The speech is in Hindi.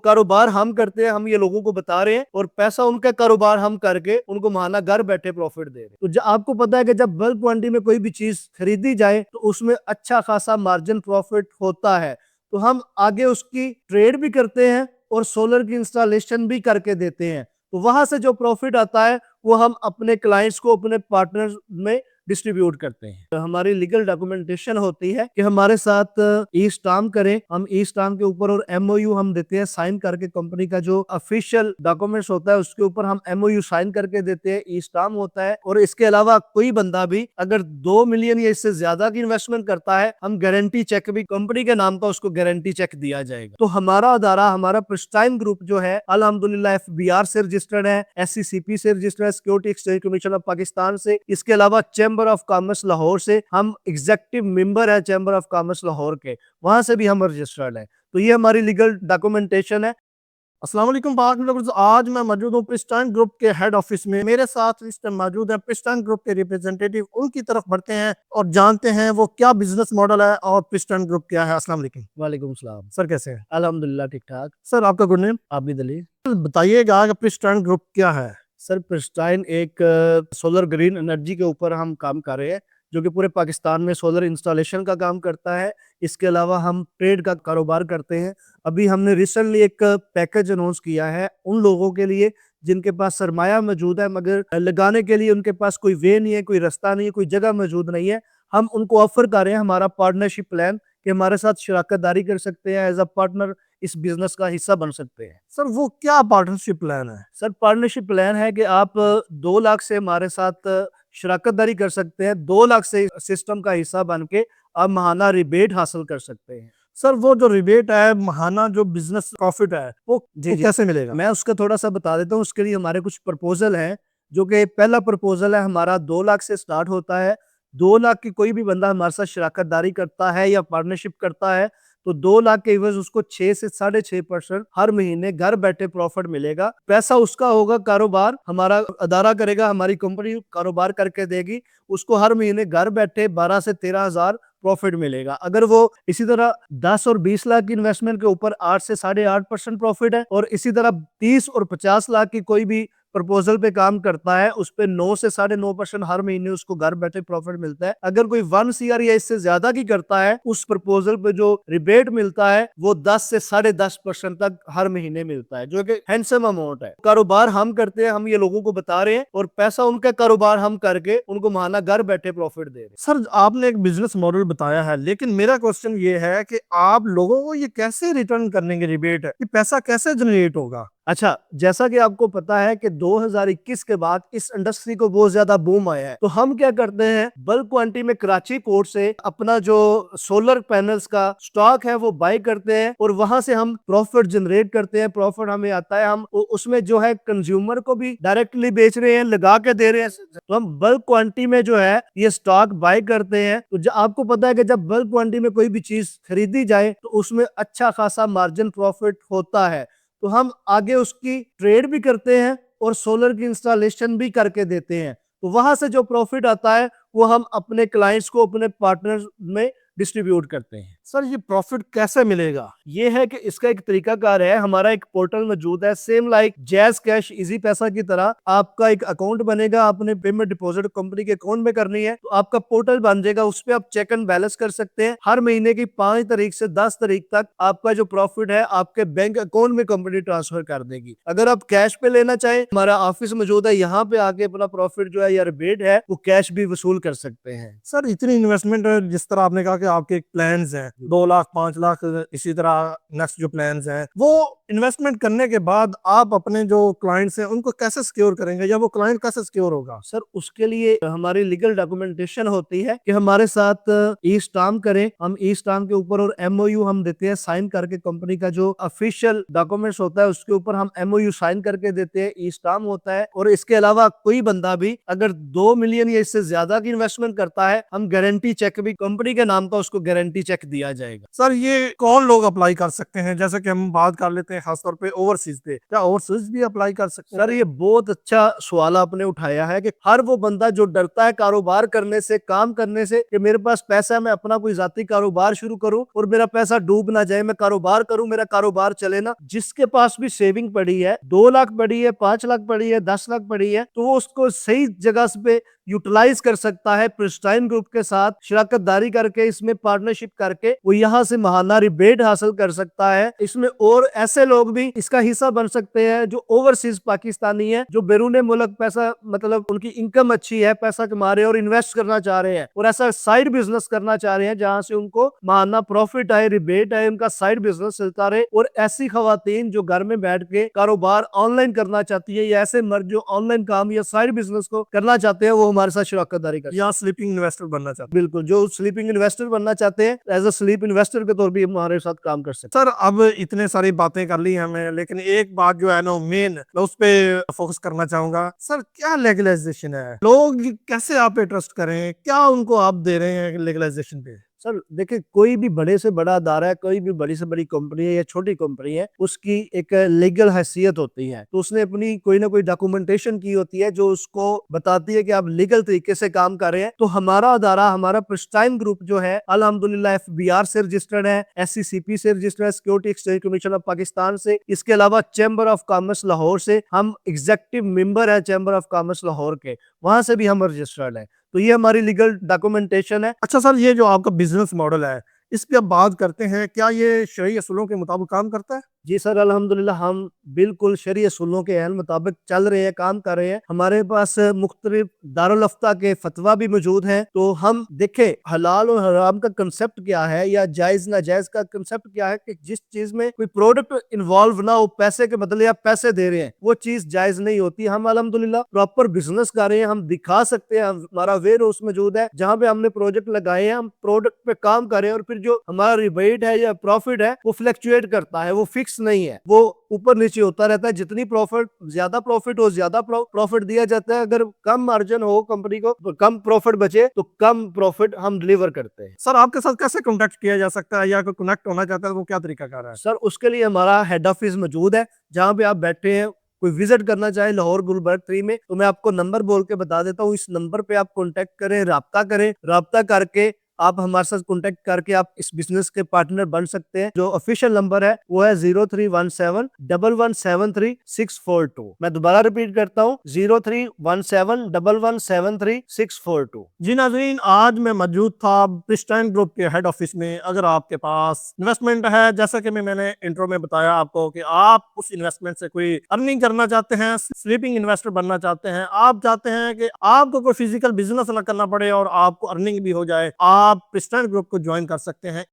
कारोबार हम करते हैं, हम ये लोगों को बता रहे हैं और पैसा उनका कारोबार हम करके उनको महाना घर बैठे प्रॉफिट दे रहे हैं। तो आपको पता है कि जब बल्क क्वांटिटी में कोई भी चीज खरीदी जाए तो उसमें अच्छा खासा मार्जिन प्रॉफिट होता है। तो हम आगे उसकी ट्रेड भी करते हैं और सोलर की इंस्टॉलेशन भी करके देते हैं। तो वहां से जो प्रॉफिट आता है वो हम अपने क्लाइंट्स को, अपने पार्टनर्स में डिस्ट्रीब्यूट करते हैं। तो हमारी लीगल डॉक्यूमेंटेशन होती है कि हमारे साथ ई स्टाम्प करें, हम ई स्टाम्प के ऊपर और एमओयू हम देते हैं साइन करके। कंपनी का जो ऑफिशियल डॉक्यूमेंट्स होता है उसके ऊपर हम एमओयू साइन करके देते हैं, ई स्टाम्प होता है। और इसके अलावा कोई बंदा भी अगर 2 मिलियन या इससे ज्यादा की इन्वेस्टमेंट करता है, हम गारंटी चेक भी कंपनी के नाम का उसको गारंटी चेक दिया जाएगा। तो हमारा अदारा, हमारा प्रिस्टाइन ग्रुप जो है अल्हम्दुलिल्लाह एफबीआर से रजिस्टर्ड है, एससीसीपी से रजिस्टर्ड है, security exchange commission of Pakistan से। इसके अलावा चैम्बर ऑफ कॉमर्स लाहौर से हम एग्जेक्टिव मेंबर है चैम्बर ऑफ कॉमर्स लाहौर के, वहां से भी हम रजिस्टर्ड है। तो ये हमारी लीगल डॉक्यूमेंटेशन है। अस्सलाम वालेकुम पाक व्यूअर्स, आज मैं मौजूद हूँ प्रिस्टाइन ग्रुप के हेड ऑफिस में। मेरे साथ इस टाइम मौजूद है प्रिस्टाइन ग्रुप के रिप्रेजेंटेटिव। उनकी तरफ बढ़ते हैं और जानते हैं वो क्या बिजनेस मॉडल है और प्रिस्टाइन ग्रुप क्या है। अस्सलाम वालेकुम। वालेकुम सलाम सर, कैसे हैं? अल्हम्दुलिल्लाह ठीक ठाक। सर, आपका गुड नेम आबिद अली। बताइएगा कि प्रिस्टाइन ग्रुप क्या है। सर, प्रिस्टाइन एक सोलर ग्रीन एनर्जी के ऊपर हम काम कर रहे हैं, जो कि पूरे पाकिस्तान में सोलर इंस्टॉलेशन का काम करता है। इसके अलावा हम ट्रेड का कारोबार करते हैं। अभी हमने रिसेंटली एक पैकेज अनाउंस किया है उन लोगों के लिए जिनके पास सरमाया मौजूद है मगर लगाने के लिए उनके पास कोई वे नहीं है, कोई रास्ता नहीं है, कोई जगह मौजूद नहीं है। हम उनको ऑफर कर रहे हैं हमारा पार्टनरशिप प्लान कि हमारे साथ शराकत दारी कर सकते हैं, एज अ पार्टनर इस बिजनेस का हिस्सा बन सकते हैं। सर, वो क्या पार्टनरशिप प्लान है? सर, पार्टनरशिप प्लान है कि आप 2 लाख से हमारे साथ शराकत दारी कर सकते हैं। 2 लाख से सिस्टम का हिस्सा बन के आप महाना रिबेट हासिल कर सकते हैं। सर, वो जो रिबेट है, महाना जो बिजनेस प्रॉफिट है, वो कैसे मिलेगा? मैं उसका थोड़ा सा बता देता हूँ। उसके लिए हमारे कुछ प्रपोजल हैं, जो कि पहला प्रपोजल है हमारा 2 लाख से स्टार्ट होता है। 2 लाख की कोई भी बंदा हमारे साथ शराकत दारी करता है या पार्टनरशिप करता है तो 2 लाख के एवज उसको 6 से 6.5% हर महीने घर बैठे प्रॉफिट मिलेगा। पैसा उसका होगा, कारोबार हमारा अदारा करेगा, हमारी कंपनी कारोबार करके देगी, उसको हर महीने घर बैठे 12 से 13 हजार प्रॉफिट मिलेगा। अगर वो इसी तरह 10 और 20 लाख की इन्वेस्टमेंट के ऊपर 8 से 8.5% प्रॉफिट है, और इसी तरह 30 और 50 लाख की कोई भी प्रपोजल पे काम करता है, उस पे 9 से 9.5% हर महीने उसको घर बैठे प्रॉफिट मिलता है। अगर कोई 1 CR या इससे ज्यादा की करता है, उस प्रपोजल पे जो रिबेट मिलता है वो 10 से 10.5% तक हर महीने मिलता है, जो कि हैंडसम अमाउंट है। कारोबार हम करते हैं, हम ये लोगों को बता रहे हैं और पैसा उनका कारोबार हम करके उनको महाना घर बैठे प्रॉफिट दे रहे हैं। सर, आपने एक बिजनेस मॉडल बताया है, लेकिन मेरा क्वेश्चन ये है कि आप लोगों को ये कैसे रिटर्न करने रिबेट है, ये पैसा कैसे जनरेट होगा? अच्छा, जैसा कि आपको पता है कि 2021 के बाद इस इंडस्ट्री को बहुत ज्यादा बूम आया है, तो हम क्या करते हैं, बल्क क्वांटिटी में कराची पोर्ट से अपना जो सोलर पैनल्स का स्टॉक है वो बाय करते हैं और वहां से हम प्रॉफिट जनरेट करते हैं। प्रॉफिट हमें आता है, हम उसमें जो है कंज्यूमर को भी डायरेक्टली बेच रहे हैं, लगा के दे रहे हैं। तो हम बल्क क्वांटिटी में जो है ये स्टॉक बाय करते हैं। तो आपको पता है कि जब बल्क क्वांटिटी में कोई भी चीज खरीदी जाए तो उसमें अच्छा खासा मार्जिन प्रॉफिट होता है। तो हम आगे उसकी ट्रेड भी करते हैं और सोलर की इंस्टॉलेशन भी करके देते हैं। तो वहां से जो प्रॉफिट आता है वो हम अपने क्लाइंट्स को, अपने पार्टनर्स में डिस्ट्रीब्यूट करते हैं। सर, ये प्रॉफिट कैसे मिलेगा? ये है कि इसका एक तरीकाकार है, हमारा एक पोर्टल मौजूद है, same like jazz cash easy पैसा की तरह। आपका एक अकाउंट बनेगा, आपने पेमेंट डिपॉजिट कंपनी के अकाउंट में करनी है तो आपका पोर्टल बन जाएगा, उस पर आप चेक एंड बैलेंस कर सकते हैं। हर महीने की 5 तारीख से 10 तारीख तक आपका जो प्रॉफिट है आपके बैंक अकाउंट में कंपनी ट्रांसफर कर देगी। अगर आप कैश पे लेना चाहें, हमारा ऑफिस मौजूद है, यहाँ पे आके अपना प्रॉफिट जो है या रिबेट है वो कैश भी वसूल कर सकते हैं। सर, इतनी इन्वेस्टमेंट, जिस तरह आपने कहा कि आपके प्लान हैं 2 लाख, 5 लाख, इसी तरह नेक्स्ट जो प्लान्स हैं, वो इन्वेस्टमेंट करने के बाद आप अपने जो क्लाइंट्स हैं उनको कैसे सिक्योर करेंगे, या वो क्लाइंट कैसे सिक्योर होगा? सर, उसके लिए हमारी लीगल डॉक्यूमेंटेशन होती है कि हमारे साथ ई स्टाम्प करें, हम ई स्टाम्प के ऊपर और एमओयू हम देते हैं साइन करके। कंपनी का जो ऑफिशियल डॉक्यूमेंट्स होता है उसके ऊपर हम एमओयू साइन करके देते हैं, ई स्टाम्प होता है। और इसके अलावा कोई बंदा भी अगर 2 मिलियन या इससे ज्यादा की इन्वेस्टमेंट करता है, हम गारंटी चेक भी कंपनी के नाम का उसको गारंटी चेक दिया दिया जाएगा। सर ये कौन लोग अप्लाई कर सकते हैं? जैसे कि हम बात कर लेते हैं खासतौर पे ओवरसीज पे, क्या ओवरसीज भी अप्लाई कर सकते हैं? सर ये बहुत अच्छा सवाल आपने उठाया है कि हर वो बंदा जो डरता है कारोबार करने से, काम करने से, कि मेरे पास पैसा है, मैं अपना कोई जाती कारोबार शुरू करूं और मेरा पैसा डूब ना जाए, मैं कारोबार करूं, मेरा कारोबार चले ना। जिसके पास भी सेविंग पड़ी है, 2 लाख पड़ी है, 5 लाख पड़ी है, 10 लाख पड़ी है, तो वो उसको सही जगह पे यूटिलाइज कर सकता है। प्रिस्टाइन ग्रुप के साथ शराकतदारी करके, इसमें पार्टनरशिप करके वो यहाँ से महाना रिबेट हासिल कर सकता है। इसमें और ऐसे लोग भी इसका हिस्सा बन सकते हैं जो ओवरसीज पाकिस्तानी है, जो बैरून मुल्क पैसा, मतलब उनकी इनकम अच्छी है, पैसा कमा रहे हैं और इन्वेस्ट करना चाह रहे हैं और ऐसा साइड बिजनेस करना चाह रहे हैं जहां से उनको महाना प्रॉफिट आए, रिबेट आए, उनका साइड बिजनेस चलता रहे। और ऐसी खवातीन जो घर में बैठ के कारोबार ऑनलाइन करना चाहती है, या ऐसे मर्द जो ऑनलाइन काम या साइड बिजनेस को करना चाहते हैं, वो हमारे साथ शराकतदारी कर, या स्लीपिंग इन्वेस्टर बनना चाहते बिल्कुल, जो स्लीपिंग इन्वेस्टर बनना चाहते हैं, एज अ स्लीप इन्वेस्टर के तौर पे हमारे साथ काम कर सकते हैं? सर अब इतने सारी बातें कर ली हमने, लेकिन एक बात जो है ना मेन, मैं उस पे फोकस करना चाहूंगा। सर क्या लीगलाइजेशन है? लोग कैसे आप पे ट्रस्ट करें? क्या उनको आप दे रहे हैं लीगलाइजेशन पे? सर देखिए, कोई भी बड़े से बड़ा अदारा है, कोई भी बड़ी से बड़ी कंपनी है या छोटी कंपनी है, उसकी एक लीगल हैसियत होती है। तो उसने अपनी कोई ना कोई डॉक्यूमेंटेशन की होती है जो उसको बताती है कि आप लीगल तरीके से काम कर रहे हैं। तो हमारा अदारा, हमारा प्रिस्टाइन ग्रुप जो है, अल्हम्दुलिल्लाह FBR से रजिस्टर्ड है, SCCP से रजिस्टर्ड है, security exchange commission of Pakistan से। इसके अलावा चैम्बर ऑफ कॉमर्स लाहौर से हम एग्जेक्टिव मेंबर है, चैम्बर ऑफ कॉमर्स लाहौर के, वहां से भी हम रजिस्टर्ड है। तो ये हमारी लीगल डॉक्यूमेंटेशन है। अच्छा सर, ये जो आपका बिजनेस मॉडल है, इस पे अब बात करते हैं, क्या ये शरई असूलों के मुताबिक काम करता है? जी सर, अल्हम्दुलिल्लाह हम बिल्कुल शरई असूलों के अहल मुताबिक चल रहे हैं, काम कर रहे हैं। हमारे पास मुख्तलिफ दारुल अफ्ता के फतवा भी मौजूद हैं। तो हम देखें हलाल और हराम का कंसेप्ट क्या है, या जायज नाजायज का कंसेप्ट क्या है, कि जिस चीज में कोई प्रोडक्ट इन्वॉल्व ना हो, पैसे के बदले आप पैसे दे रहे हैं, वो चीज जायज नहीं होती। हम अल्हम्दुलिल्लाह प्रॉपर बिजनेस कर रहे हैं, हम दिखा सकते हैं, हमारा वेयर हाउस मौजूद है जहाँ पे हमने प्रोजेक्ट लगाए हैं, हम प्रोडक्ट पे काम कर रहे हैं, और फिर जो हमारा रिबेट है या प्रॉफिट है वो फ्लक्चुएट करता है, वो फिक्स नहीं है, वो ऊपर नीचे होता रहता है। जितनी प्रॉफिट, ज्यादा प्रॉफिट हो, ज्यादा प्रॉफिट दिया जाता है। अगर कम मार्जिन हो कंपनी को, तो कम प्रॉफिट बचे, तो कम प्रॉफिट हम डिलीवर करते हैं। सर आपके साथ कैसे कॉन्टेक्ट किया जा सकता है, या कोई कनेक्ट होना चाहता है तो वो क्या तरीका कर रहा है? सर उसके लिए हमारा हेड ऑफिस मौजूद है, जहाँ पे आप बैठे हैं। कोई विजिट करना चाहे लाहौर गुलबर्ग 3 में, तो मैं आपको नंबर बोल के बता देता हूँ। इस नंबर पे आप कॉन्टेक्ट करें, राब्ता करें, राब्ता करके आप हमारे साथ कॉन्टेक्ट करके आप इस बिजनेस के पार्टनर बन सकते हैं। जो ऑफिशियल नंबर है वो है 03171173 642। मैं दोबारा रिपीट करता हूँ, 03171173 642। जी नाज़रीन, आज मैं मौजूद था प्रिस्टाइन ग्रुप के हेड ऑफिस में। अगर आपके पास इन्वेस्टमेंट है, जैसा कि मैंने इंट्रो में बताया आपको, कि आप उस इन्वेस्टमेंट से कोई अर्निंग करना चाहते हैं, स्लीपिंग इन्वेस्टर बनना चाहते हैं, आप चाहते हैं कि आपको कोई फिजिकल बिजनेस ना करना पड़े और आपको अर्निंग भी हो जाए, आप प्रिस्टाइन ग्रुप को ज्वाइन कर सकते हैं।